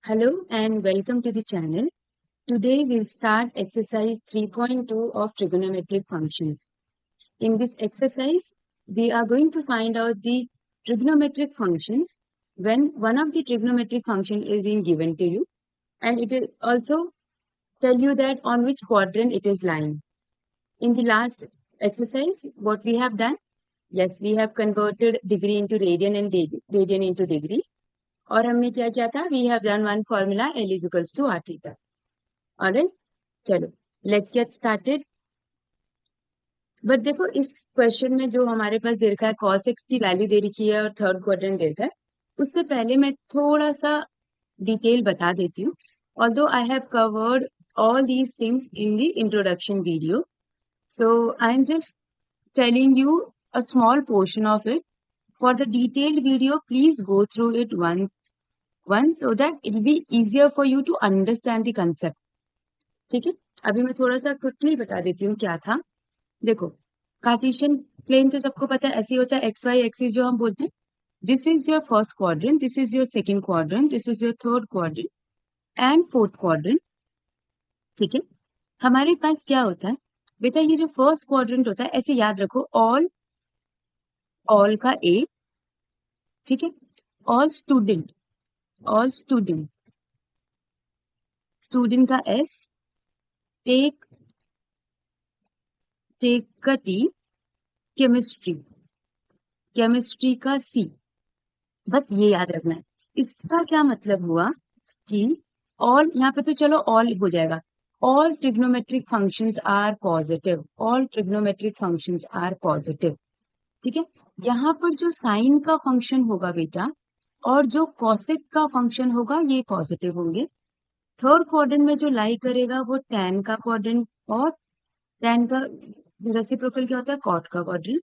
Hello and welcome to the channel. Today we'll start exercise 3.2 of trigonometric functions. In this exercise, we are going to find out the trigonometric functions when one of the trigonometric function is being given to you, and it will also tell you that on which quadrant it is lying. In the last exercise, what we have done? Yes, we have converted degree into radian and radian into degree. और हमने क्या किया था? We have done one formula L is equals to R theta. Alright, चलो let's get started. But देखो इस question में जो हमारे पास दे रखा है cos x की वैल्यू दे रखी है और थर्ड क्वाड्रेंट दे रखा है. उससे पहले मैं थोड़ा सा डिटेल बता देती हूँ. Although I have covered all these things in the introduction video, so I am just telling you a small portion of it. For the detailed video, please go through it once so that it will be easier for you to understand the concept. ठीक है, अभी मैं थोड़ा सा quickly बता देती हूँ क्या था. देखो, कार्टेशियन प्लेन तो सबको पता है ऐसे ही होता है, एक्स वाई एक्सिस जो हम बोलते हैं. This is your first quadrant, this is your second quadrant, this is your third quadrant and fourth quadrant. ठीक है, हमारे पास क्या होता है बेटा, ये जो फर्स्ट क्वाड्रेंट होता है ऐसे याद रखो, ऑल का ए. ठीक है, ऑल स्टूडेंट का एस, टेक का टी, केमिस्ट्री का सी. बस ये याद रखना है. इसका क्या मतलब हुआ कि ऑल, यहाँ पे तो चलो ऑल हो जाएगा. All trigonometric functions are positive, ठीक है. यहाँ पर जो साइन का फंक्शन होगा बेटा और जो कॉसेक का फंक्शन होगा ये पॉजिटिव होंगे. थर्ड क्वाड्रेंट में जो लाई करेगा वो टैन का क्वाड्रेंट, और टैन का रेसिप्रोकल क्या होता है, कॉट का क्वाड्रेंट,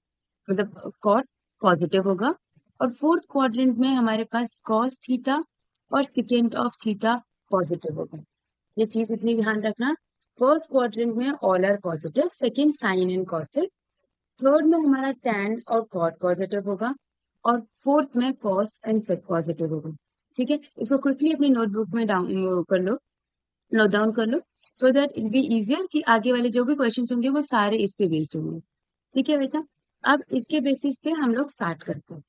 मतलब कॉट पॉजिटिव होगा. और फोर्थ क्वाड्रेंट में हमारे पास कॉस थीटा और सेकेंड ऑफ थीटा पॉजिटिव होगा. ये चीज इतनी ध्यान रखना. फर्स्ट क्वाड्रेंट में all are positive, second sine and cosec, third में हमारा टैन और कॉट पॉजिटिव होगा, और फोर्थ में कॉस एंड सेक पॉजिटिव होगा. ठीक है, इसको क्विकली अपनी नोटबुक में नोट डाउन कर लो so that it be easier कि आगे वाले जो भी क्वेश्चन होंगे वो सारे इस पे बेस्ड होंगे. ठीक है बेटा, अब इसके बेसिस पे हम लोग स्टार्ट करते हैं.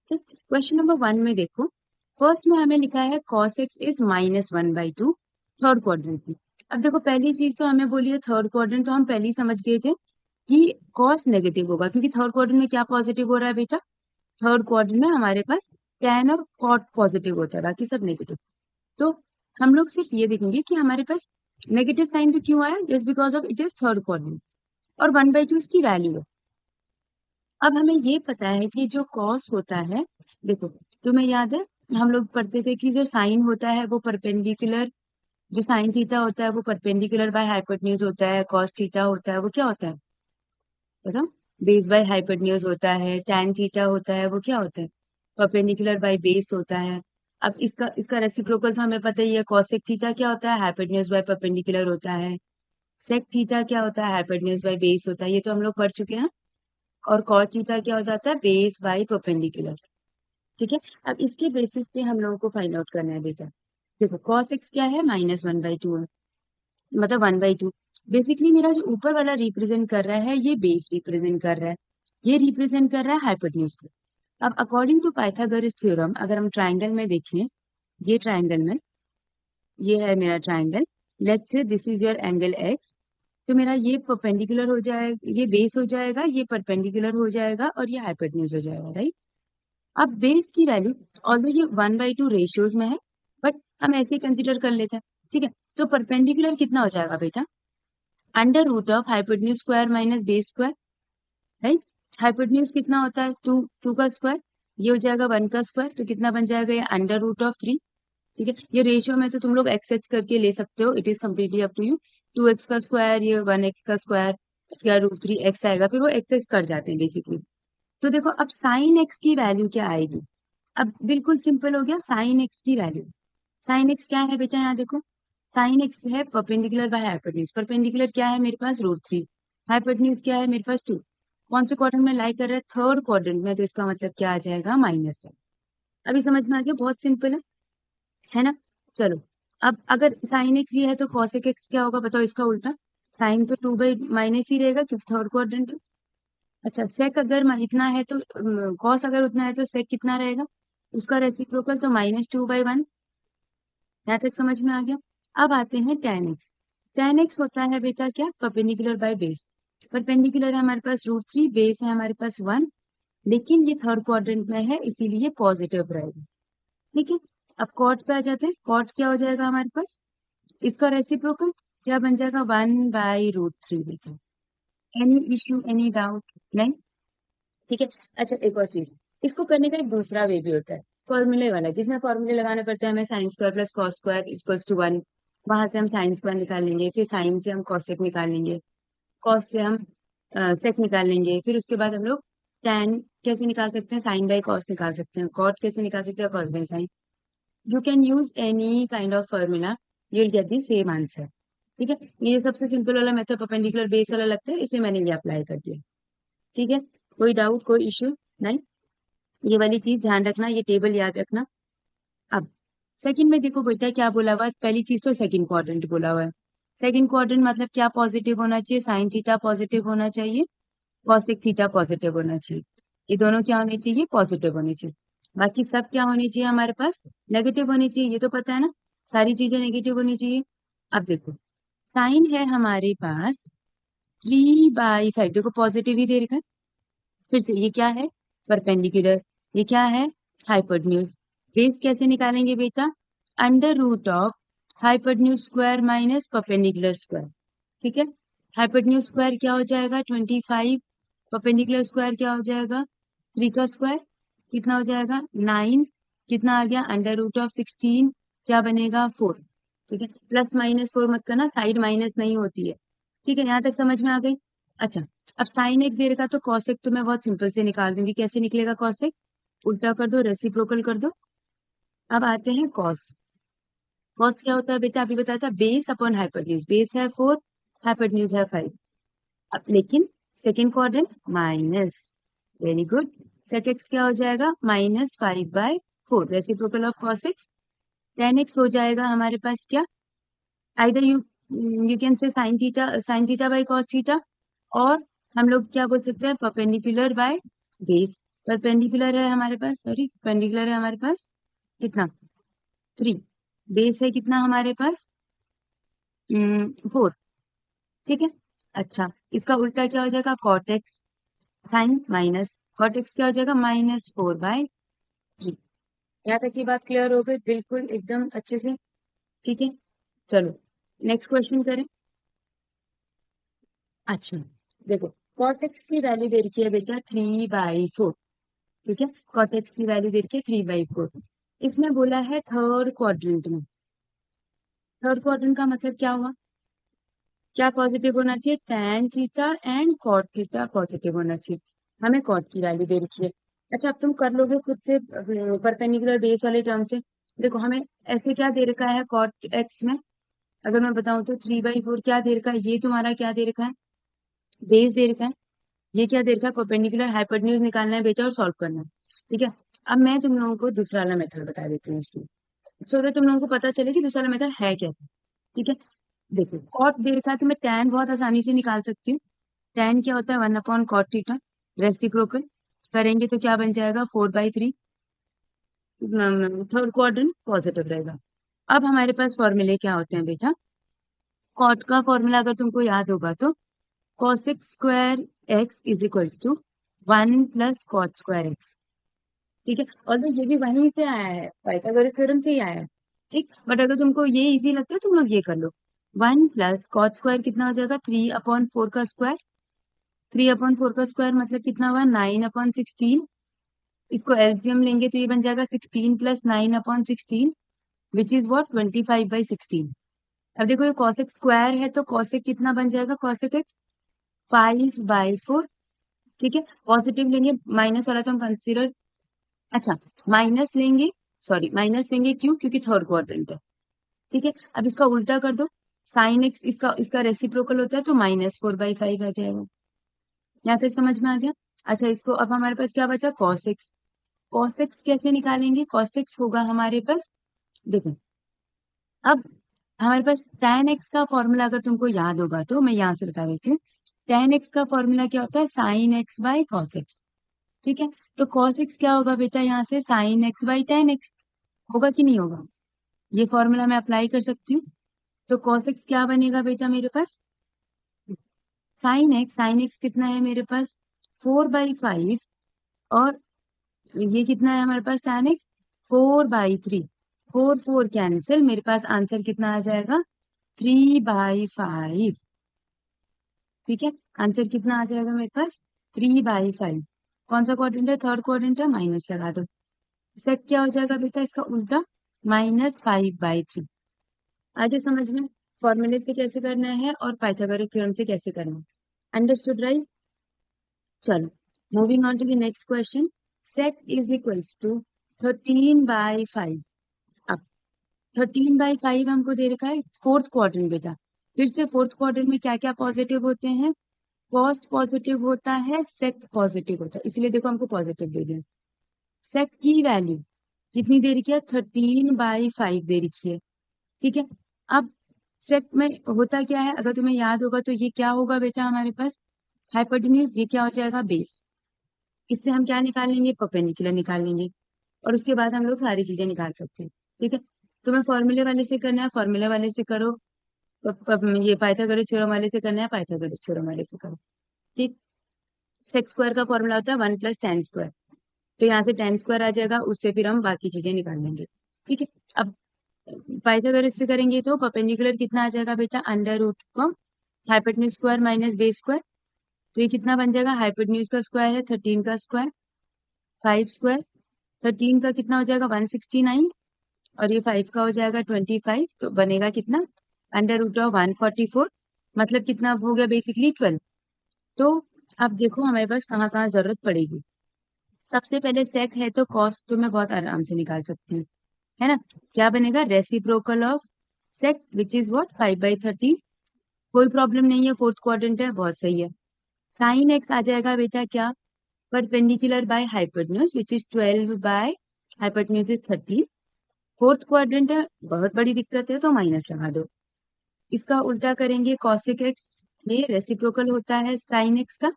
ठीक, क्वेश्चन नंबर 1 में देखो, फर्स्ट में हमें लिखा है cos x is -1/2 third quadrant में. अब देखो पहली चीज तो हमें बोली है थर्ड क्वाड्रेंट, तो हम पहले ही समझ गए थे कि cos नेगेटिव होगा, क्योंकि थर्ड क्वाड्रेंट में क्या पॉजिटिव हो रहा है बेटा, थर्ड क्वाड्रेंट में हमारे पास tan और cot पॉजिटिव होता है, बाकी सब नेगेटिव. तो हम लोग सिर्फ ये देखेंगे कि हमारे पास नेगेटिव साइन तो क्यों आया, just because of it is third quadrant, और 1/2 इसकी वैल्यू है. अब हमें ये पता है कि जो कॉस होता है, देखो तुम्हें याद है हम लोग पढ़ते थे कि जो साइन होता है वो परपेंडिकुलर, जो साइन थीटा होता है वो परपेंडिकुलर बाय हाइपोटेन्यूज होता है, कॉस थीटा होता है वो क्या होता है बताओ, बेस बाय हाइपोटेन्यूज होता है. टैन थीटा होता है वो क्या होता है, परपेंडिकुलर बाय बेस होता है. अब इसका रेसिप्रोकल तो हमें पता ही है, कॉसेक थीटा क्या होता है, हाइपोटेन्यूज बाय परपेंडिकुलर होता है. सेक थीटा क्या होता है, हाइपोटेन्यूज बाय बेस होता है, ये तो हम लोग पढ़ चुके हैं. और कॉट थीटा क्या हो जाता है, बेस बाय परपेंडिकुलर. ठीक है, अब इसके बेसिस पे हम लोगों को फाइंड आउट करना है बेटा. देखो cos x क्या है, -1/2 है, मतलब 1/2. बेसिकली मेरा जो ऊपर वाला रिप्रेजेंट कर रहा है ये बेस रिप्रेजेंट कर रहा है, ये रिप्रेजेंट कर रहा है हाइपोटेन्यूज को. अब अकॉर्डिंग टू पाइथागोरस थ्योरम अगर हम ट्राइंगल में देखें, ये ट्राइंगल में ये है मेरा triangle, let's say this is your angle x, तो मेरा ये परपेंडिकुलर हो जाएगा, ये बेस हो जाएगा, ये परपेंडिकुलर हो जाएगा और ये हाइपोटेन्यूज हो जाएगा, राइट. अब बेस की वैल्यू ऑल्दो ये 1/2 रेशियोज में है, बट हम ऐसे ही कंसिडर कर लेते हैं. ठीक है, तो परपेंडिकुलर कितना हो जाएगा बेटा, under root of hypotenuse square minus base square, right. Hypotenuse कितना होता है, 2 का स्क्वायर, ये हो जाएगा 1 का स्क्वायर, तो कितना बन जाएगा ये अंडर रूट ऑफ 3. ठीक है, ये रेशियो में तो तुम लोग x करके ले सकते हो, it is completely up to you. 2x का स्क्वायर, ये 1x का स्क्वायर, उसके बाद √3x आएगा, फिर वो x कर जाते हैं बेसिकली. तो देखो अब साइन x की वैल्यू क्या आएगी, अब बिल्कुल सिंपल हो गया. साइन x की वैल्यू, साइन x क्या है बेटा, यहाँ देखो साइन x है परपेंडिकुलर बाय हाइपोटेन्यूज. परपेंडिकुलर क्या है मेरे पास, √3, हाइपोटेन्यूज क्या है मेरे पास 2. कौन से क्वाड्रेंट में लाई कर रहा है, थर्ड क्वाड्रेंट में, तो इसका मतलब क्या आ जाएगा, माइनस है. अभी समझ में आ गया, बहुत सिंपल है ना. चलो अब अगर साइन एक्स ये है तो कॉसेक एक्स क्या होगा बताओ, इसका उल्टा। साइन तो 2/- ही रहेगा क्योंकि थर्ड क्वाड्रेंट है। अच्छा सेक अगर इतना है तो कॉस अगर उतना है तो सेक कितना रहेगा, उसका रेसिप्रोकल तो -2/1। यहाँ तक समझ में आ गया। अब आते हैं tan एक्स। tan एक्स होता है बेटा क्या, परपेंडिकुलर बाय बेस। परपेंडिकुलर है हमारे पास √3, बेस है हमारे पास 1, लेकिन ये थर्ड क्वाड्रेंट में है इसीलिए पॉजिटिव रहेगा। ठीक है, अब कॉट पे आ जाते हैं। कॉट क्या हो जाएगा हमारे पास, इसका रेसिप्रोकल क्या बन जाएगा, 1/√3 बेटा। Any issue, any doubt? नहीं, ठीक है। अच्छा एक और चीज, इसको करने का एक दूसरा वे भी होता है, फॉर्मूले वाला, जिसमें फॉर्मूले लगाने पड़ते हैं हमें। Sine square plus cos square equals to 1, वहां से हम साइन स्क्वायर निकाल लेंगे, फिर साइन से हम कॉसेक निकाल लेंगे, कॉस से हम सेक निकाल लेंगे, फिर उसके बाद हम लोग टैन कैसे निकाल सकते हैं, साइन बाई कॉस निकाल सकते हैं, कॉट कैसे निकाल सकते हैं, cos by sine. You can use any kind of formula, you will get the same answer. ठीक है, ये सबसे सिंपल वाला मेथड परपेंडिकुलर बेस वाला लगता है, इसलिए मैंने ये अप्लाई कर दिया। ठीक है, कोई डाउट, कोई इश्यू? नहीं, ये वाली चीज ध्यान रखना, ये टेबल याद रखना। अब सेकंड में देखो बेटा क्या बोला हुआ है, पहली चीज तो सेकंड क्वाड्रेंट बोला हुआ है। सेकंड क्वाड्रेंट मतलब क्या, पॉजिटिव होना चाहिए, साइन थीटा पॉजिटिव होना चाहिए, कॉसेक थीटा पॉजिटिव होना चाहिए। ये दोनों क्या होने चाहिए, पॉजिटिव होने चाहिए। बाकी सब क्या होनी चाहिए हमारे पास, नेगेटिव होनी चाहिए, ये तो पता है ना, सारी चीजें नेगेटिव होनी चाहिए। अब देखो साइन है हमारे पास 3/5, देखो पॉजिटिव ही दे रखा है। फिर से ये क्या है, परपेंडिकुलर, ये क्या है, हाइपोटेन्यूज। बेस कैसे निकालेंगे बेटा, √of hypotenuse square minus perpendicular square. ठीक है, हाइपोटेन्यूज स्क्वायर क्या हो जाएगा 25, परपेंडिकुलर स्क्वायर क्या हो जाएगा 3 का स्क्वायर, कितना हो जाएगा 9, कितना आ गया √16, क्या बनेगा 4। ठीक है, प्लस माइनस 4 मत करना, साइड माइनस नहीं होती है। ठीक है, यहाँ तक समझ में आ गई। अच्छा अब साइन एक दे रखा तो कॉसेक तो मैं बहुत सिंपल से निकाल दूंगी, कैसे निकलेगा कॉसेक, उल्टा कर दो, रेसिप्रोकल कर दो। अब आते हैं कॉस। कॉस क्या होता है बेटा, अभी बताया था, बेस अपॉन हाइपोटेन्यूज, बेस है 4, हाइपोटेन्यूज है 5। अब लेकिन second quadrant minus, very good, sec x क्या हो जाएगा -5/4, reciprocal of cos x. tan x हो जाएगा हमारे पास क्या, either you can say sine theta by cos theta, और हम लोग क्या बोल सकते हैं, परपेंडिकुलर बाय बेस। परपेंडिकुलर है हमारे पास, सॉरी परपेंडिकुलर है हमारे पास कितना 3, बेस है कितना हमारे पास 4। ठीक है, अच्छा इसका उल्टा क्या हो जाएगा, cot x, sine minus cot x क्या हो जाएगा -4/3। यहाँ तक की बात क्लियर हो गई, बिल्कुल एकदम अच्छे से। ठीक है, चलो नेक्स्ट क्वेश्चन करें। अच्छा देखो, कॉट एक्स की वैल्यू दे रखी है बेटा 3/4। ठीक है, कॉट एक्स की वैल्यू दे रखी है 3/4। इसमें बोला है थर्ड क्वाड्रेंट में। थर्ड क्वाड्रेंट का मतलब क्या हुआ, क्या पॉजिटिव होना चाहिए, tan theta and cot theta positive होना चाहिए। हमें cot की वैल्यू दे रखी है। अच्छा अब तुम कर लोगे खुद से परपेंडिकुलर बेस वाले टर्म से। देखो हमें ऐसे क्या दे रखा है cot x में, अगर मैं बताऊं तो 3/4 क्या दे रखा है, ये तुम्हारा क्या दे रखा है, बेस दे रखा है। ये क्या दे रखा है, परपेंडिकुलर हाइपोटेन्यूज निकालना है बेटा और सॉल्व करना है। ठीक है, अब मैं तुम लोगों को दूसरा वाला मेथड बता देती हूँ इसमें, सो दैट तुम लोगों को पता चले कि दूसरा वाला मेथड है कैसे। ठीक है, देखो कॉट दे रखा है तो मैं टैन बहुत आसानी से निकाल सकती हूँ। टैन क्या होता है 1/cot थीटा, रेसिप्रोकल करेंगे तो क्या बन जाएगा 4/3, थर्ड क्वाड्रेंट पॉजिटिव रहेगा। अब हमारे पास फॉर्मूले क्या होते हैं बेटा, कॉट का फॉर्मूला अगर तुमको याद होगा तो cosec square x is equals to 1 plus cot square x. ठीक है, और तो ये भी वहीं से आया है, पाइथागोरस थ्योरम से ही आया है। ठीक, बट अगर तुमको ये इजी लगता है तुम लोग ये कर लो, 1 प्लस कॉट स्क्वायर कितना हो जाएगा 3/4 का स्क्वायर, 3/4 का स्क्वायर मतलब कितना हुआ 9/16। इसको एलसीएम लेंगे तो ये बन जाएगा 16 प्लस 9/16, विच इज वॉट 25/16। अब देखो ये कॉसेक स्क्वायर है तो कॉसेक कितना बन जाएगा, कॉसेक एक्स 5/4। ठीक है, पॉजिटिव लेंगे, माइनस वाला तो हम कंसिडर, अच्छा माइनस लेंगे, सॉरी माइनस लेंगे क्यों, क्योंकि थर्ड क्वाड्रेंट है। ठीक है, अब इसका उल्टा कर दो, साइन एक्स इसका इसका रेसिप्रोकल होता है तो -4/5 आ जाएगा। यहाँ तक समझ में आ गया। अच्छा इसको अब हमारे पास क्या बचा, cos x। cos x कैसे निकालेंगे, cos x होगा हमारे पास, देखो अब हमारे पास tan x का फॉर्मूला अगर तुमको याद होगा तो मैं यहाँ से बता देती हूँ। tan x का फॉर्मूला क्या होता है, sin x by cos x। ठीक है, तो cos x क्या होगा बेटा, यहाँ से sin x by tan x होगा कि नहीं होगा, ये फॉर्मूला मैं अप्लाई कर सकती हूँ। तो cos x क्या बनेगा बेटा मेरे पास, sin x कितना है मेरे पास 4/5, और ये कितना है हमारे पास tan x 4/3, 4 कैंसिल, मेरे पास आंसर कितना आ जाएगा 3/5। ठीक है, आंसर कितना आ जाएगा मेरे पास 3/5। कौन सा क्वाड्रेंट है, थर्ड क्वाड्रेंट है, माइनस लगा दो। सेक क्या हो जाएगा बेटा इसका उल्टा, -5/3। आगे समझ में, फॉर्मूले से कैसे करना है और पाइथागोरस थ्योरम से कैसे करना है, अंडरस्टूड राइट। चलो, moving on to the next question. Sec is equals to 13/5। अब 13/5 हमको दे रखा है फोर्थ क्वाड्रेंट बेटा। फिर से फोर्थ क्वाड्रेंट में क्या क्या पॉजिटिव होते हैं, कॉस पॉजिटिव होता है, सेक पॉजिटिव होता है, इसलिए देखो हमको पॉजिटिव दे दिया। सेक की वैल्यू कितनी दे रखी है, 13/5 दे रखी है। ठीक है, अब सेक में होता क्या है, अगर तुम्हें याद होगा तो ये क्या होगा बेटा हमारे पास हाइपोटेन्यूज, ये क्या हो जाएगा बेस। इससे हम क्या निकाल लेंगे, परपेंडिकुलर निकाल लेंगे, और उसके बाद हम लोग सारी चीजें निकाल सकते हैं। ठीक है, तुम्हें फॉर्मूले वाले से करना है फॉर्मूले वाले से करो, ये पाइथागोरस थ्योरम वाले से करना है पाइथागोरस थ्योरम वाले से करो। ठीक, सेक स्क्वायर का फॉर्मूला होता है 1 + tan², तो यहाँ से tan² आ जाएगा, उससे फिर हम बाकी चीजें निकाल लेंगे। ठीक है, अब पाइथागोरस से करेंगे तो परपेंडिकुलर कितना आ जाएगा बेटा, √, hypotenuse square minus base square, तो ये कितना बन जाएगा, हाइपोटेन्यूज का स्क्वायर है 13 का स्क्वायर, 5², 13 का कितना हो जाएगा 169, और ये 5 का हो जाएगा 25, तो बनेगा कितना √144, मतलब कितना हो गया बेसिकली 12। तो अब देखो हमारे पास कहाँ कहाँ जरूरत पड़ेगी। सबसे पहले सेक है तो कॉस तो मैं बहुत आराम से निकाल सकती हूँ, है ना। क्या बनेगा, reciprocal of sec which is what 5/13। कोई प्रॉब्लम नहीं है, फोर्थ क्वाड्रेंट है, बहुत सही है। साइन एक्स आ जाएगा बेटा क्या, perpendicular by hypotenuse which is 12 by hypotenuse is 13। Fourth quadrant है, बहुत बड़ी दिक्कत है तो माइनस लगा दो। इसका उल्टा करेंगे कॉसिक एक्स, ये रेसिप्रोकल होता है साइन एक्स का,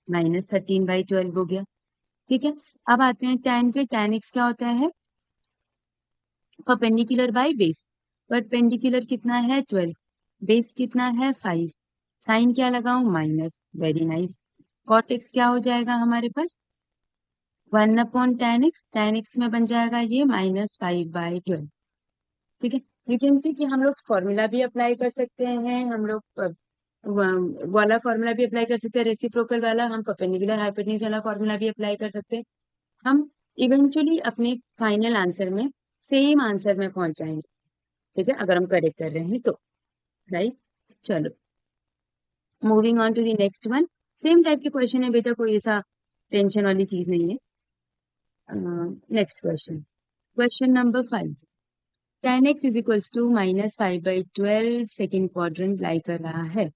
-13/12 हो गया। ठीक है, अब आते हैं tan पे, tan x क्या होता है, परपेंडिकुलर बाय बेस। परपेंडिकुलर कितना है 12, बेस कितना है 5, साइन क्या लगाऊं minus, very nice. Cot x क्या हो जाएगा हमारे पास 1/tan x, tan x में बन जाएगा ये -5/12। ठीक है, यू कैन सी कि हम लोग फॉर्मूला भी अप्लाई कर सकते हैं, हम लोग वाला फॉर्मूला भी अप्लाई कर सकते हैं, रेसिप्रोकल वाला, हम परपेंडिकुलर हाइपोटेन्यूज वाला फॉर्मूला भी अप्लाई कर सकते हैं। हम इवेंचुअली अपने फाइनल आंसर में सेम आंसर में पहुंच जाएंगे। ठीक है, अगर हम करेक्ट कर रहे हैं तो, राइट। चलो, moving on to the next one. Same type के क्वेश्चन है बेटा, कोई ऐसा टेंशन वाली चीज नहीं है। Next question, question number 5। tan x is equals to -5/12 second quadrant lie कर रहा है।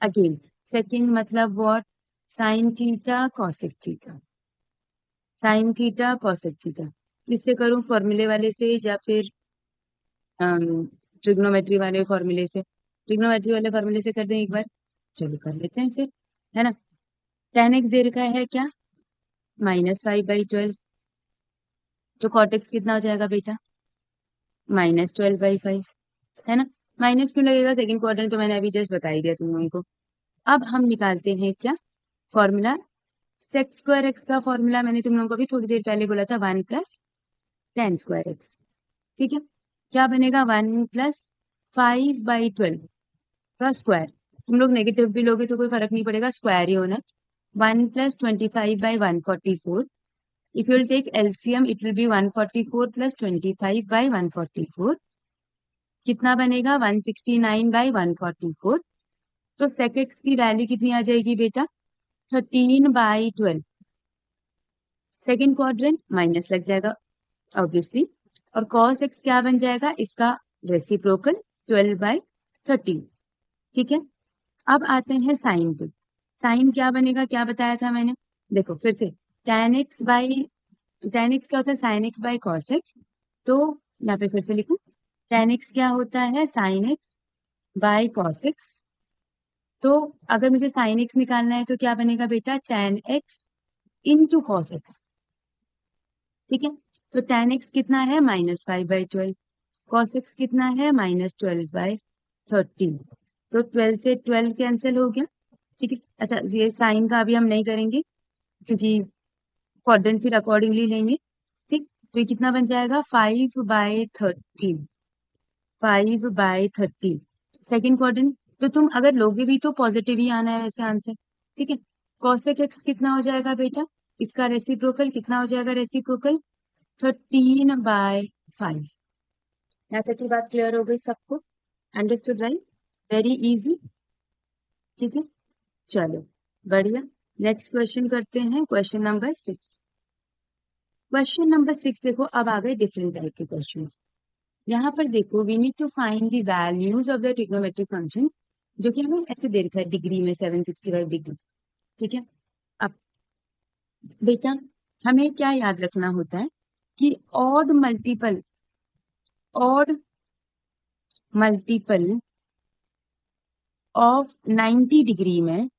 अगेन सेकेंड मतलब what, sine theta cosec theta, sine theta cosec theta. किससे करूं, फॉर्मूले वाले से या फिर ट्रिग्नोमेट्री वाले फॉर्मूले से, ट्रिग्नोमेट्री वाले फॉर्मूले से कर दें एक बार, चलो कर लेते हैं फिर, है ना। tan x दे रखा है क्या, -5/12, तो cot x कितना हो जाएगा बेटा -12/5, है ना। माइनस क्यों लगेगा, सेकंड क्वाड्रेंट तो मैंने अभी जस्ट बता ही दिया तुम लोगों को। अब हम निकालते हैं क्या फॉर्मूला, sec² x का फॉर्मूला मैंने तुम लोगों को भी थोड़ी देर पहले बोला था 1 + tan² x। ठीक है, क्या बनेगा 1 + 5/12 का स्क्वायर, तुम लोग नेगेटिव भी लोगे तो कोई फर्क नहीं पड़ेगा, स्क्वायर ही होना। 1 + 25/144, if you will take LCM it will be 144 + 25/144, कितना बनेगा 169/144। तो sec x की वैल्यू कितनी आ जाएगी बेटा 13/12, सेकेंड क्वाड्रेंट माइनस लग जाएगा ऑब्वियसली, और cos x क्या बन जाएगा इसका रेसिप्रोकल 12/13। ठीक है, अब आते हैं साइन पे, साइन क्या बनेगा, क्या बताया था मैंने, देखो फिर से tan x क्या होता है sin x/cos x, तो यहाँ पे फिर से लिखूं tan x क्या होता है, sin x by cos x। तो अगर मुझे sin x निकालना है तो क्या बनेगा बेटा, tan x into cos x। ठीक है, तो tan x कितना है, -5/12। cos x कितना है, -12/13। तो 12 से 12 कैंसिल हो गया। ठीक है, अच्छा ये साइन का अभी हम नहीं करेंगे क्योंकि क्वाड्रेंट फिर अकॉर्डिंगली लेंगे। ठीक, तो ये कितना बन जाएगा, 5/13। 5/13 सेकेंड क्वाड्रेंट। तो तुम अगर लोगे भी तो पॉजिटिव ही आना है वैसे आंसर। ठीक है, cosec x कितना हो जाएगा बेटा, इसका रेसिप्रोकल कितना हो जाएगा, रेसिप्रोकल 13/5। यहाँ तक की बात क्लियर हो गई सबको, अंडरस्टूड राइट, वेरी इजी। ठीक है, चलो बढ़िया। नेक्स्ट क्वेश्चन करते हैं, क्वेश्चन नंबर 6। क्वेश्चन नंबर 6 देखो, अब आ गए डिफरेंट टाइप के क्वेश्चन। यहाँ पर देखो, we need to find the values of the trigonometric function, जो कि हमें ऐसे दे रखा है डिग्री में 765 डिग्री। ठीक है, अब बेटा हमें क्या याद रखना होता है कि ऑड मल्टीपल ऑफ 90 डिग्री में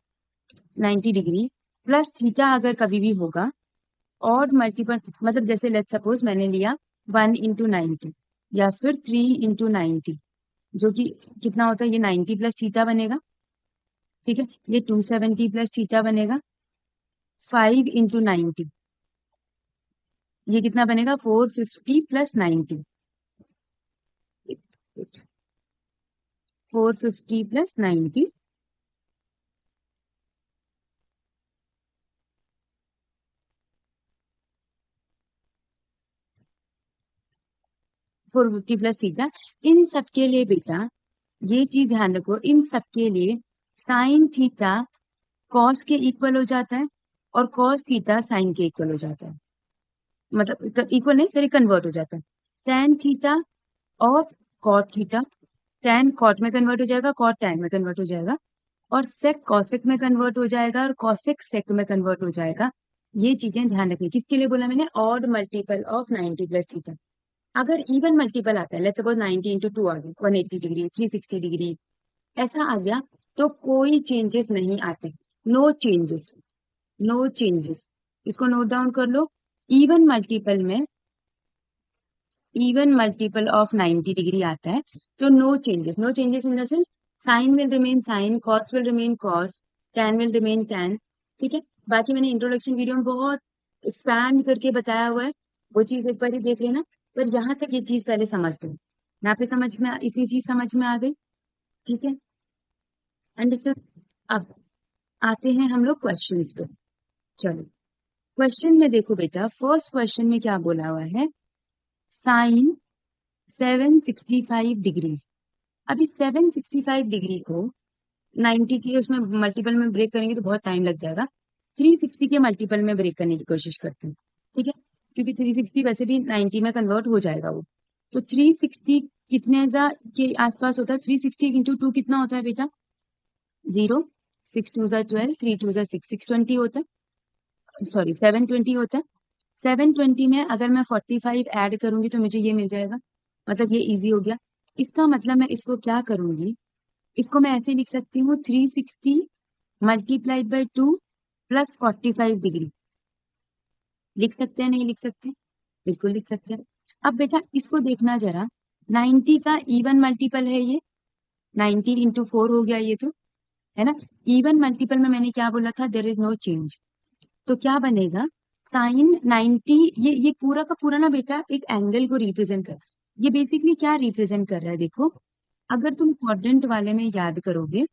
90 डिग्री प्लस थीटा अगर कभी भी होगा, ऑड मल्टीपल मतलब जैसे लेट्स सपोज मैंने लिया 1 इंटू 90 या फिर 3 इंटू 90, जो कि कितना होता है, ये 90 प्लस थीटा बनेगा। ठीक है, ये 270 प्लस थीटा बनेगा। 5 इंटू 90, ये कितना बनेगा, 450 प्लस 90। 450 plus 90, 450 plus theta. इन सबके लिए बेटा ये चीज ध्यान रखो, इन सबके लिए साइन थीटा कॉस के इक्वल हो जाता है और कॉस थीटा साइन के इक्वल हो जाता है, मतलब इक्वल नहीं सॉरी कन्वर्ट हो जाता है। tan थीटा और cot थीटा, tan cot में कन्वर्ट हो जाएगा, cot tan में कन्वर्ट हो जाएगा, और sec cosec में कन्वर्ट हो जाएगा और cosec sec में कन्वर्ट हो जाएगा। ये चीजें ध्यान रखनी। किसके लिए बोला मैंने, odd multiple of 90 plus theta. अगर इवन मल्टीपल आता है, लेट्स सपोज 90 इंटू 2 आ गया, 180 डिग्री, 360 डिग्री ऐसा आ गया, तो कोई चेंजेस नहीं आते, नो चेंजेस, नो चेंजेस। इसको नोट डाउन कर लो। इवन मल्टीपल में इवन मल्टीपल ऑफ 90 डिग्री आता है तो no changes, no changes in the sense sine will remain sine, cos will remain cos, tan will remain tan. ठीक है, बाकी मैंने इंट्रोडक्शन वीडियो में बहुत एक्सपैंड करके बताया हुआ है, वो चीज एक बार ही देख लेना। पर यहाँ तक ये चीज पहले समझ लो, यहाँ पे समझ में इतनी चीज समझ में आ गई। ठीक है, अंडरस्टूड। अब आते हैं हम लोग क्वेश्चंस पे। चलो क्वेश्चन में देखो बेटा, फर्स्ट क्वेश्चन में क्या बोला हुआ है, साइन 765 डिग्रीज। अभी 765 डिग्री को 90 के उसमें मल्टीपल में ब्रेक करेंगे तो बहुत टाइम लग जाएगा। 360 के मल्टीपल में ब्रेक करने की कोशिश करते हैं। ठीक है, क्योंकि 360 वैसे भी 90 में कन्वर्ट हो जाएगा वो। तो 360 कितने के आसपास होता है, 360 इंटू 2 कितना होता है बेटा, 0, 6 2 12, 3 2 6, 620 होता है, सॉरी 720 होता है। 720 में अगर मैं 45 ऐड करूंगी तो मुझे ये मिल जाएगा, मतलब ये इजी हो गया। इसका मतलब मैं इसको क्या करूंगी, इसको मैं ऐसे लिख सकती हूँ 360 मल्टीप्लाइड बाई 2 प्लस 45 डिग्री। लिख सकते हैं, नहीं लिख सकते, बिल्कुल लिख सकते हैं। अब बेटा इसको देखना जरा, 90 का इवन मल्टीपल है ये, 90 इंटू 4 हो गया ये तो, है ना। इवन मल्टीपल में मैंने क्या बोला था, देयर इज नो चेंज। तो क्या बनेगा, साइन 90, ये पूरा का पूरा ना बेटा एक एंगल को रिप्रेजेंट कर, ये बेसिकली क्या रिप्रेजेंट कर रहा है देखो, अगर तुम क्वाड्रेंट वाले में याद करोगे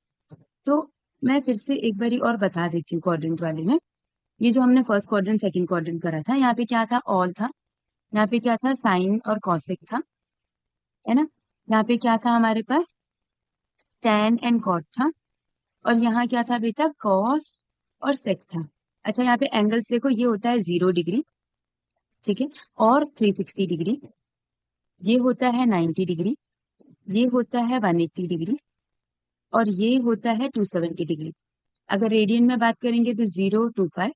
तो मैं फिर से एक बारी और बता देती हूँ। क्वाड्रेंट वाले में ये जो हमने फर्स्ट क्वाड्रेंट सेकंड क्वाड्रेंट करा था, यहाँ पे क्या था, ऑल था, यहाँ पे क्या था, साइन और कॉसेक था, है ना। यहाँ पे क्या था हमारे पास, टैन एंड कॉट था, और यहाँ क्या था बेटा, कॉस और सेक था। अच्छा यहाँ पे एंगल्स देखो, ये होता है 0 डिग्री, ठीक है, और 360 डिग्री, ये होता है 90 डिग्री, ये होता है 180 डिग्री, और ये होता है 270 डिग्री। अगर रेडियन में बात करेंगे तो 0 2 पाई,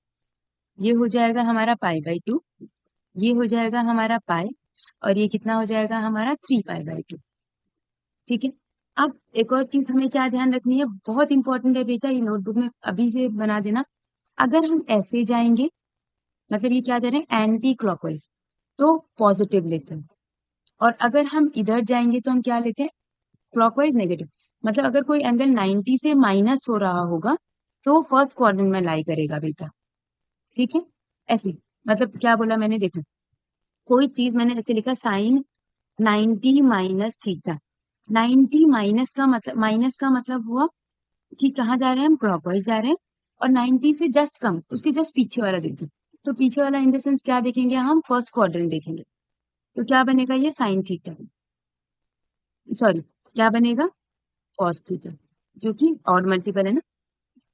ये हो जाएगा हमारा π/2, ये हो जाएगा हमारा पाई, और ये कितना हो जाएगा हमारा 3 π/2। ठीक है। अब एक और चीज हमें क्या ध्यान रखनी है, बहुत इंपॉर्टेंट है बेटा, ये नोटबुक में अभी से बना देना। अगर हम ऐसे जाएंगे, मतलब ये क्या जा रहे हैं, एंटी क्लॉकवाइज, तो पॉजिटिव लेते हैं। और अगर हम इधर जाएंगे तो हम क्या लेते हैं, क्लॉकवाइज नेगेटिव। मतलब अगर कोई एंगल 90 से माइनस हो रहा होगा तो फर्स्ट क्वाड्रेंट में लाई करेगा बेटा। ठीक है, ऐसे। मतलब क्या बोला मैंने, देखो कोई चीज मैंने ऐसे लिखा, साइन 90 माइनस थीटा। 90 माइनस का मतलब हुआ कि कहाँ जा रहे हैं हम, क्लॉकवाइज जा रहे हैं। और 90 से जस्ट कम, उसके जस्ट पीछे वाला देखते हैं। तो पीछे वाला इन द सेंस क्या देखेंगे हम, फर्स्ट क्वाड्रेंट देखेंगे। तो क्या बनेगा ये, साइन थीटा, सॉरी क्या बनेगा, कॉस थीटा, जो कि ऑड मल्टीपल है ना।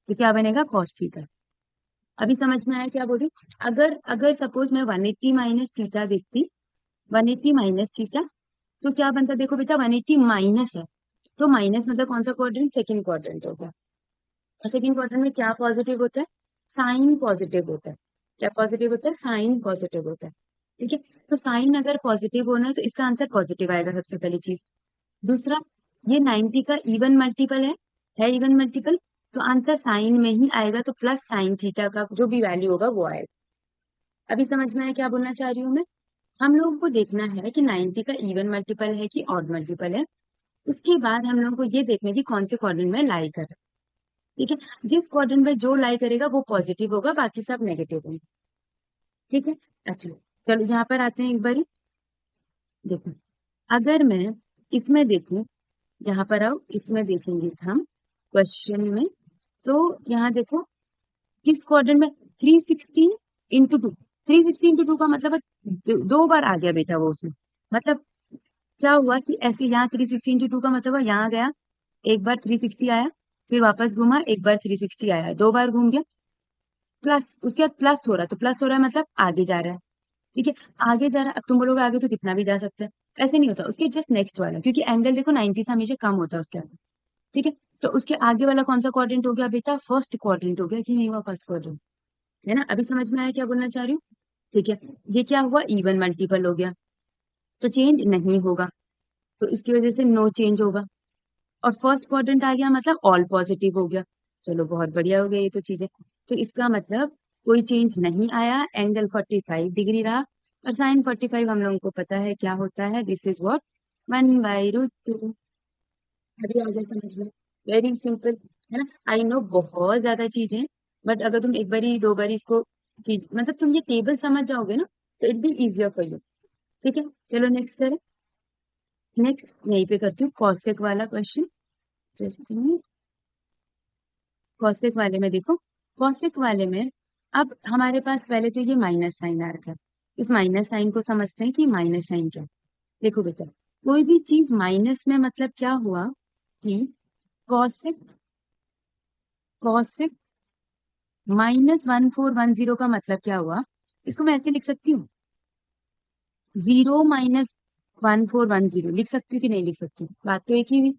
तो क्या बनेगा, कॉस थीटा। अभी समझ में आया क्या बोल रही हूँ? अगर अगर सपोज मैं 180 माइनस थीटा देखती, 180 माइनस थीटा, तो क्या बनता, देखो बेटा 180 माइनस है, तो माइनस मतलब कौन सा क्वाड्रेंट, सेकंड क्वाड्रेंट होगा। और सेकंड क्वाड्रेंट में क्या पॉजिटिव होता है, साइन पॉजिटिव होता है। क्या पॉजिटिव होता है, साइन पॉजिटिव होता है। ठीक है, तो साइन अगर पॉजिटिव होना है तो इसका आंसर पॉजिटिव आएगा, सबसे पहली चीज। दूसरा, ये 90 का इवन मल्टीपल है इवन मल्टीपल, तो आंसर साइन में ही आएगा, तो प्लस साइन थीटा का जो भी वैल्यू होगा वो आएगा। अभी समझ में आया क्या बोलना चाह रही हूँ मैं? हम लोगों को देखना है कि 90 का इवन मल्टीपल है कि ऑड मल्टीपल है। उसके बाद हम लोगों को ये देखना है कि कौन से क्वाड्रेंट में लाई कर रहा है। ठीक है, जिस क्वाड्रेंट में जो लाई करेगा वो पॉजिटिव होगा, बाकी सब नेगेटिव होंगे। ठीक है, अच्छा चलो यहाँ पर आते हैं एक बार। देखो अगर मैं इसमें देखूं, यहाँ पर आओ, इसमें देखेंगे हम क्वेश्चन में। तो यहाँ देखो, किस क्वाड्रेंट में, 360 इंटू टू, 360 इंटू टू का मतलब है दो बार आ गया बेटा वो उसमें। मतलब क्या हुआ कि ऐसे यहाँ 360 इंटू टू का मतलब है यहाँ गया, एक बार 360 आया, फिर वापस घूमा, एक बार 360 आया, दो बार घूम गया। प्लस उसके बाद प्लस हो रहा है, तो प्लस हो रहा है मतलब आगे जा रहा है। ठीक है, आगे जा रहा है। अब तुम बोलोगे आगे तो कितना भी जा सकता है, ऐसे नहीं होता, उसके जस्ट नेक्स्ट वाला, क्योंकि एंगल देखो 90 से हमेशा कम होता है उसके आगे। ठीक है, तो उसके आगे वाला कौन सा क्वाड्रेंट हो गया बेटा, फर्स्ट क्वाड्रेंट हो गया, कि नहीं हुआ, फर्स्ट क्वाड्रेंट। है ना, अभी समझ में आया क्या बोलना चाह रही हूँ? ठीक है, ये क्या हुआ, इवन मल्टीपल हो गया, तो चेंज नहीं होगा, तो इसकी वजह से नो चेंज होगा। और फर्स्ट क्वाड्रेंट आ गया मतलब ऑल पॉजिटिव हो गया। चलो बहुत बढ़िया हो गया ये तो चीजें। तो इसका मतलब कोई चेंज नहीं आया, एंगल 45 डिग्री रहा। और साइन 45 हम लोगों को पता है क्या होता है, दिस इज व्हाट, 1/√2। अभी आ गया समझ में, वेरी सिंपल, है ना। आई नो बहुत ज्यादा चीजें, बट अगर तुम एक बारी दो बारी इसको चीज, मतलब तुम ये टेबल समझ जाओगे ना, तो it be easier for you. ठीक है, चलो नेक्स्ट करें। नेक्स्ट यहीं पे करती हूँ, कॉसेक वाला क्वेश्चन। जस्ट कॉसेक वाले में देखो, कॉसेक वाले में अब हमारे पास पहले तो ये माइनस साइन आ रखा है। इस माइनस साइन को समझते हैं कि माइनस साइन क्या है। देखो बेटा, कोई भी चीज माइनस में मतलब क्या हुआ कि कॉसेक कॉसेक -1410 का मतलब क्या हुआ, इसको मैं ऐसे लिख सकती हूँ, 0 - 1410 लिख सकती हूँ कि नहीं लिख सकती हूँ, बात तो एक ही हुई।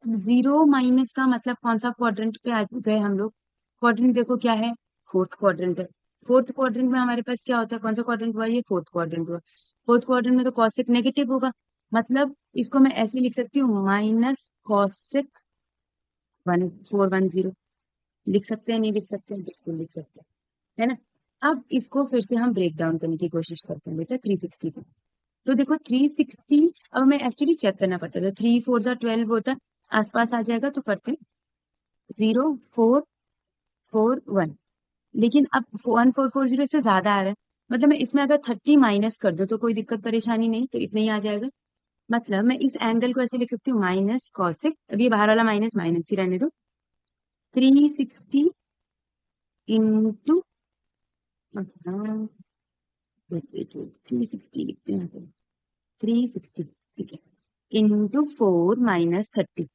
0 माइनस का मतलब कौन सा क्वाड्रेंट पे आ गए हम लोग, क्वाड्रेंट देखो क्या है, फोर्थ क्वाड्रेंट है। फोर्थ क्वाड्रेंट में हमारे पास क्या होता है, कौन सा क्वाड्रेंट हुआ, ये फोर्थ क्वाड्रेंट हुआ। फोर्थ क्वाड्रेंट में तो कॉसेक नेगेटिव होगा, मतलब इसको मैं ऐसे लिख सकती हूँ, -cosec 1410। लिख सकते हैं, नहीं लिख सकते हैं, बिल्कुल लिख सकते हैं, है ना। अब इसको फिर से हम ब्रेक डाउन करने की कोशिश करते हैं बेटा 360 को। तो देखो 360, अब हमें एक्चुअली चेक करना पड़ता है, तो 3 4 12 होता है, आसपास आ जाएगा, तो करते हैं 0 4 4 1। लेकिन अब 1440 से ज्यादा आ रहा है, मतलब मैं इसमें अगर 30 माइनस कर दूं तो कोई दिक्कत परेशानी नहीं, तो इतना ही आ जाएगा। मतलब मैं इस एंगल को ऐसे लिख सकती हूँ, -cosec, अब ये बाहर वाला माइनस माइनस ही रहने दो, 360 इंटू, 360 लिखते हैं यहाँ पे, 360, ठीक है, इंटू 4 - 30।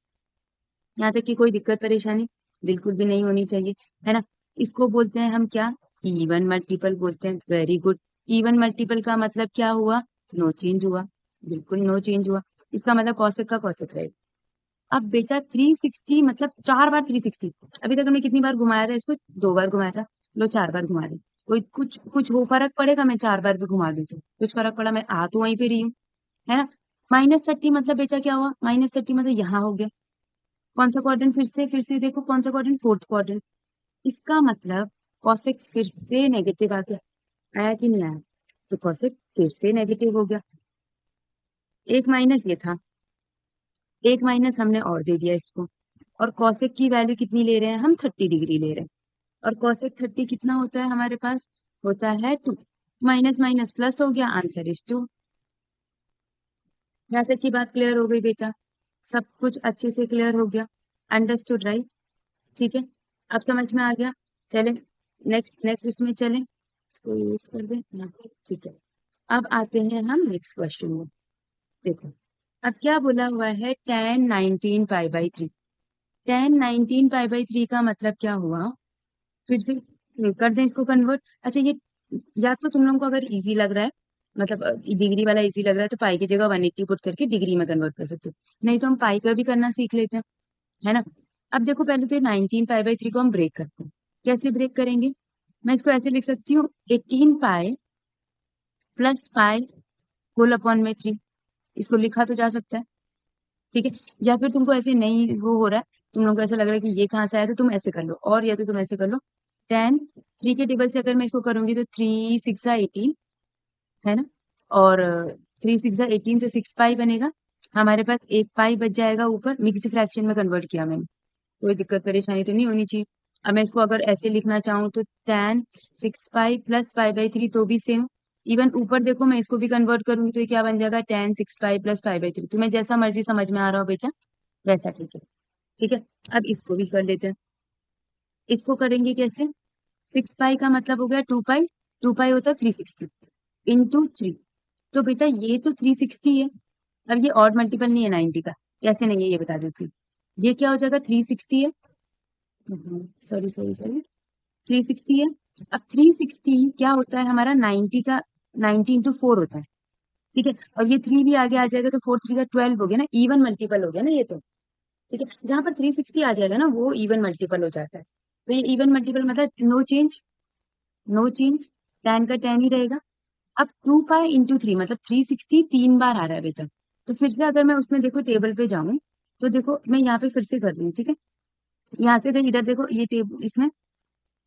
यहाँ तक कि कोई दिक्कत परेशानी बिल्कुल भी नहीं होनी चाहिए, है ना। इसको बोलते हैं हम क्या, इवन मल्टीपल बोलते हैं, वेरी गुड। इवन मल्टीपल का मतलब क्या हुआ, नो चेंज हुआ, बिल्कुल नो चेंज हुआ। इसका मतलब कॉसेक का कॉसेक रहेगा। अब बेटा 360 मतलब 4 बार 360, अभी तक हमने कितनी बार घुमाया था इसको, 2 बार घुमाया था, लो 4 बार घुमा दे। कोई कुछ कुछ हो फर्क पड़ेगा, मैं 4 बार भी घुमा दूं तो कुछ फर्क पड़ा, मैं आ तो वहीं पे रही हूँ, है ना। -30 मतलब बेटा क्या हुआ, -30 मतलब यहाँ हो गया। कौन सा क्वाड्रेंट, फिर से देखो कौन सा क्वाड्रेंट, फोर्थ क्वाड्रेंट। इसका मतलब कॉसेक फिर से नेगेटिव आ गया, आया कि नहीं आया? तो कॉसेक फिर से नेगेटिव हो गया। एक माइनस ये था, एक माइनस हमने और दे दिया इसको, और कॉसेक की वैल्यू कितनी ले रहे हैं हम, 30 डिग्री ले रहे हैं। और कॉसेक 30 कितना होता है हमारे पास, होता है 2। माइनस माइनस प्लस हो गया, आंसर इज 2। यहाँ तक की बात क्लियर हो गई बेटा, सब कुछ अच्छे से क्लियर हो गया, अंडरस्टूड राइट? ठीक है, अब समझ में आ गया। चले नेक्स्ट नेक्स्ट उसमें चले, इसको यूज कर दे यहाँ पे, ठीक है। अब आते हैं हम नेक्स्ट क्वेश्चन में। देखो अब क्या बोला हुआ है, tan 19 pi by 3। tan 19 pi by 3 का मतलब क्या हुआ, फिर से कर दें इसको कन्वर्ट। अच्छा ये, या तो तुम लोगों को अगर इजी लग रहा है, मतलब डिग्री वाला इजी लग रहा है, तो पाई की जगह 180 पुट करके डिग्री में कन्वर्ट कर सकते हो, नहीं तो हम पाई का भी करना सीख लेते हैं, है ना। अब देखो पहले तो 19 पाई बाई 3 को हम ब्रेक करते हैं। कैसे ब्रेक करेंगे, मैं इसको ऐसे लिख सकती हूँ, 18 pi plus pi whole upon में 3। इसको लिखा तो जा सकता है, ठीक है। या फिर तुमको ऐसे नहीं वो हो रहा है, तुम लोगों को ऐसा लग रहा है कि ये कहाँ से आया, तो तुम ऐसे कर लो, और या तो तुम ऐसे कर लो, 10 3 के टेबल से अगर मैं इसको करूंगी तो 3 6 18, है ना। और 3 6 18, तो 6 पाई बनेगा, हमारे पास एक पाई बच जाएगा ऊपर, मिक्स्ड फ्रैक्शन में कन्वर्ट किया मैंने, कोई दिक्कत परेशानी तो नहीं होनी चाहिए। अब मैं इसको अगर ऐसे लिखना चाहूँ तो 10 6 पाई प्लस पाई बाई 3, तो भी सेम। इवन ऊपर देखो मैं इसको भी कन्वर्ट करूंगी तो ये क्या बन जाएगा, 10 6 पाई प्लस पाई बाई 3। तुम्हें जैसा मर्जी समझ में आ रहा हो बेटा, वैसा ठीक है, ठीक है। अब इसको भी कर लेते हैं, इसको करेंगे कैसे, 6 पाई का मतलब हो गया 2 पाई, 2 पाई होता है 360 इंटू 3। तो बेटा ये तो 360 है, अब ये ऑड मल्टीपल नहीं है 90 का, कैसे नहीं है ये बता देती हूँ। ये क्या हो जाएगा, 360 है, सॉरी सॉरी सॉरी, 360 है। अब 360 क्या होता है हमारा, 90 का 90 इंटू 4 होता है, ठीक है। और ये 3 भी आगे आ जाएगा, तो 4 3 12 हो गया ना, इवन मल्टीपल हो गया ना ये तो, ठीक है। जहां पर 360 आ जाएगा ना, वो इवन मल्टीपल हो जाता है। तो ये इवन मल्टीपल मतलब no change, no change, tan का tan ही रहेगा। अब 2 पाई इंटू 3 मतलब 360 3 बार आ रहा है बेटा। तो फिर से अगर मैं उसमें देखो टेबल पे जाऊं, तो देखो मैं यहाँ पे फिर से कर रही हूँ, ठीक है। यहाँ से गई इधर, देखो ये टेबल, इसमें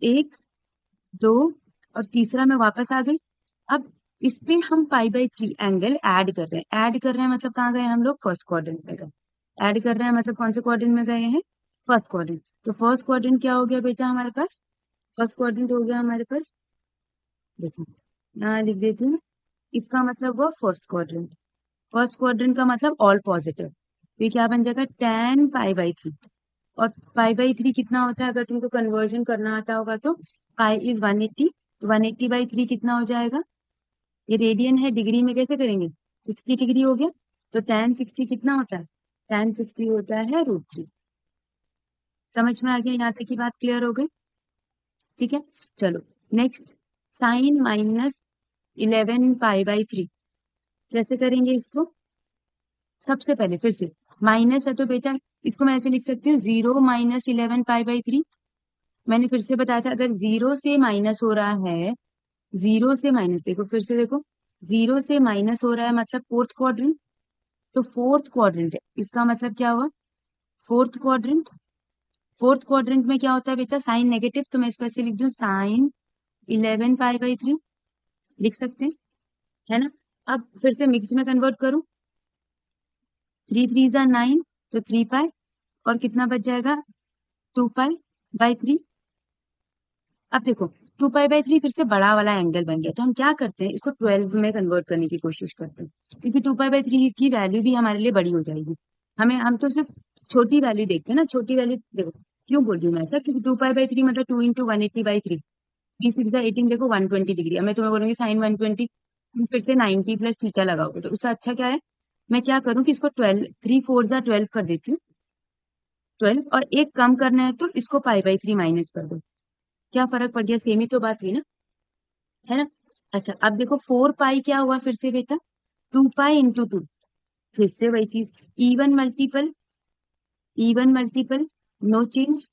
1 2 और तीसरा में वापस आ गई। अब इस पे हम पाई बाई 3 एंगल ऐड कर रहे हैं, ऐड कर रहे हैं मतलब कहाँ गए हम लोग, फर्स्ट क्वाड्रेंट में गए। ऐड कर रहे हैं मतलब कौन से क्वाड्रेंट में गए हैं, फर्स्ट क्वाड्रेंट। तो फर्स्ट क्वाड्रेंट क्या हो गया बेटा हमारे पास, फर्स्ट क्वाड्रेंट हो गया हमारे पास, देखो यहाँ लिख देती हूँ, इसका मतलब हुआ फर्स्ट क्वाड्रेंट। फर्स्ट क्वाड्रेंट का मतलब ऑल पॉजिटिव, तो ये क्या बन जाएगा, tan पाई बाई 3। और पाई बाई 3 कितना होता है, अगर तुमको कन्वर्जन करना आता होगा तो पाई इज 180, तो 180/3 कितना हो जाएगा, ये रेडियन है, डिग्री में कैसे करेंगे, 60 डिग्री हो गया। तो tan 60 कितना होता है, tan 60 होता है √3। समझ में आ गया, यहाँ तक की बात क्लियर हो गई, ठीक है। चलो नेक्स्ट, साइन -11 पाई बाई 3, कैसे करेंगे इसको। सबसे पहले फिर से माइनस है, तो बेटा इसको मैं ऐसे लिख सकती हूँ, 0 - 11 पाई बाई 3। मैंने फिर से बताया था, अगर 0 से माइनस हो रहा है, 0 से माइनस, देखो फिर से देखो, 0 से माइनस हो रहा है मतलब फोर्थ क्वाड्रेंट, तो फोर्थ क्वाड्रेंट है, इसका मतलब क्या हुआ, फोर्थ क्वाड्रेंट। फोर्थ क्वाड्रेंट में क्या होता है बेटा, साइन नेगेटिव, तो मैं इसको ऐसे लिख दूं, साइन 11 पाई बाई 3, लिख सकते हैं, है ना। अब फिर से मिक्स में कन्वर्ट करूं, 3 3 जा 9, तो 3 पाई, और कितना बच जाएगा, 2 पाई/3। अब देखो 2 पाई/3 फिर से बड़ा वाला एंगल बन गया, तो हम क्या करते हैं, इसको 12 में कन्वर्ट करने की कोशिश करते हैं, क्योंकि 2 पाई/3 की वैल्यू भी हमारे लिए बड़ी हो जाएगी। हम तो सिर्फ छोटी वैल्यू देखते हैं ना, छोटी वैल्यू देखो, क्यों बोल रही हूँ मैं ऐसा, क्योंकि 2 पाई/3 मतलब 2 इंटू 180/3, 3 6 18, देखो 120 डिग्री। अब मैं तुम्हें बोलूंगी साइन 120, तुम फिर से 90 प्लस थीटा लगाओगे, तो उससे अच्छा क्या है, मैं क्या करूँ कि इसको 12, 3 4 जा 12 कर देती हूँ, 12, और एक कम करना है तो इसको पाई/3 माइनस कर दो, क्या फर्क पड़ गया, सेम ही तो बात हुई ना, है ना। अच्छा अब देखो 4 पाई क्या हुआ, फिर से बेटा 2 पाई इंटू 2, फिर से वही चीज, even multiple, even multiple, no change,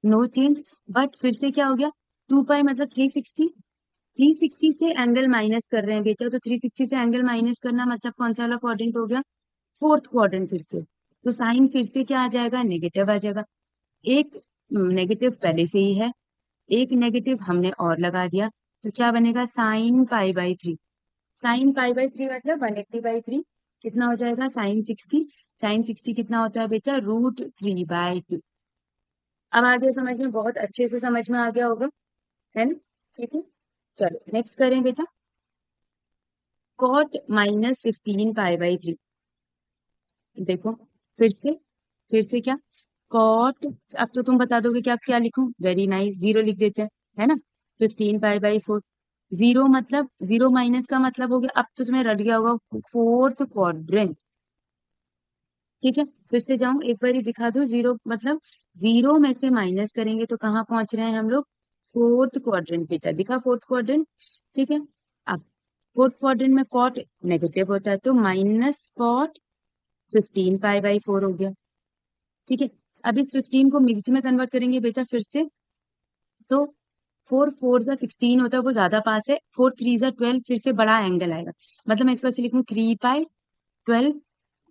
no change. But फिर से क्या हो गया, 2 पाई मतलब 360, 360 से एंगल माइनस कर रहे हैं बेटा, तो 360 से एंगल माइनस करना मतलब कौन सा वाला क्वाड्रेंट हो गया? फोर्थ क्वाड्रेंट फिर से। तो साइन फिर से क्या आ जाएगा? नेगेटिव आ जाएगा। एक नेगेटिव पहले से ही है, एक नेगेटिव हमने और लगा दिया, तो क्या बनेगा? Sine pi by 3। Sine pi by 3 मतलब 180/3। कितना हो जाएगा? साइन 60। साइन 60 कितना होता है बेटा? √3/2। अब आ गया समझ में? बहुत अच्छे से समझ में आ गया होगा, है ना? ठीक है, चलो नेक्स्ट करें बेटा। कॉट -15π/3। देखो फिर से क्या? कॉट, अब तो तुम बता दोगे क्या क्या लिखूं? वेरी नाइस, 0 लिख देते हैं, है ना? 15π/4। जीरो मतलब जीरो माइनस का मतलब हो गया, अब तो तुम्हें रट गया होगा, फोर्थ क्वाड्रेंट। ठीक है, फिर से जाऊं एक बार ही दिखा दो। जीरो मतलब जीरो में से माइनस करेंगे तो कहाँ पहुंच रहे हैं हम लोग? फोर्थ क्वाड्रेंट बेटा, दिखा फोर्थ क्वाड्रेंट। ठीक है, अब फोर्थ क्वाड्रेंट में कॉट नेगेटिव होता है, तो -cot 15π/4 हो गया। ठीक है, अब इस 15 को मिक्स्ड में कन्वर्ट करेंगे बेटा फिर से, तो 4 4 16 होता है, वो ज्यादा पास है। 4 3 12, फिर से बड़ा एंगल आएगा, मतलब मैं इसको ऐसे लिखूं 3π12,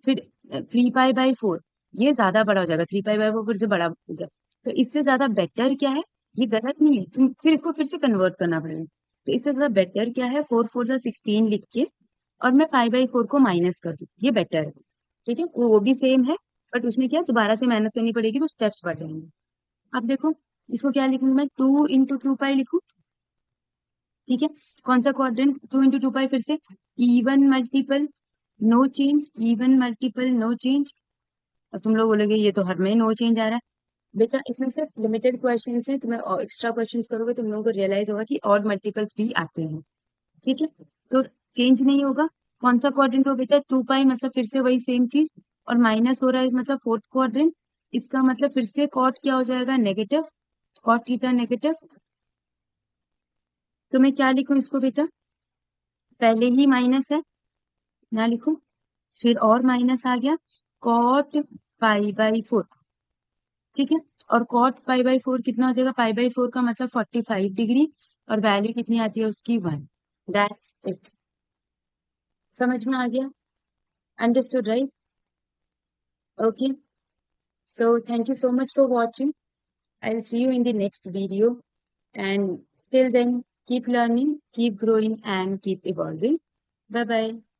फिर 3π/4। ये ज्यादा बड़ा हो जाएगा, 3π/4 फिर से बड़ा हो गया। तो इससे ज्यादा बेटर क्या है? ये गलत नहीं है, तुम फिर इसको फिर से कन्वर्ट करना पड़ेगा। तो इससे ज्यादा बेटर क्या है? 4 4 16 लिख के और मैं π/4 को माइनस कर दूं, ये बेटर है। ठीक है, वो भी सेम है, बट उसमें क्या दोबारा से मेहनत करनी पड़ेगी, तो स्टेप्स बढ़ जाएंगे। अब देखो, इसको क्या लिखूं मैं? 2 × 2π लिखूं। ठीक है, कौन सा क्वाड्रेंट? 2 × 2π, फिर से even multiple no change, even multiple no change. अब तुम लोग बोलोगे ये तो हर में नो चेंज आ रहा है। बेटा इसमें सिर्फ लिमिटेड क्वेश्चन है, तुम्हें और एक्स्ट्रा क्वेश्चंस करोगे तुम लोगों को रियलाइज होगा कि और मल्टीपल्स भी आते हैं। ठीक है, तो चेंज नहीं होगा। कौन सा क्वाड्रेंट हो बेटा? 2π मतलब फिर से वही सेम चीज, और माइनस हो रहा है मतलब फोर्थ क्वाड्रेंट। इसका मतलब फिर से कॉट क्या हो जाएगा? Negative, cot theta negative. तो मैं क्या लिखूं इसको बेटा? पहले ही माइनस है, ना लिखूं, फिर और माइनस आ गया, कॉट π/4। ठीक है, और कॉट π/4 कितना हो जाएगा? π/4 का मतलब 45 डिग्री, और वैल्यू कितनी आती है उसकी? 1। That's it. समझ में आ गया? Understood right? Okay, so thank you so much for watching. I'll see you in the next video, and till then keep learning, keep growing, and keep evolving. Bye bye.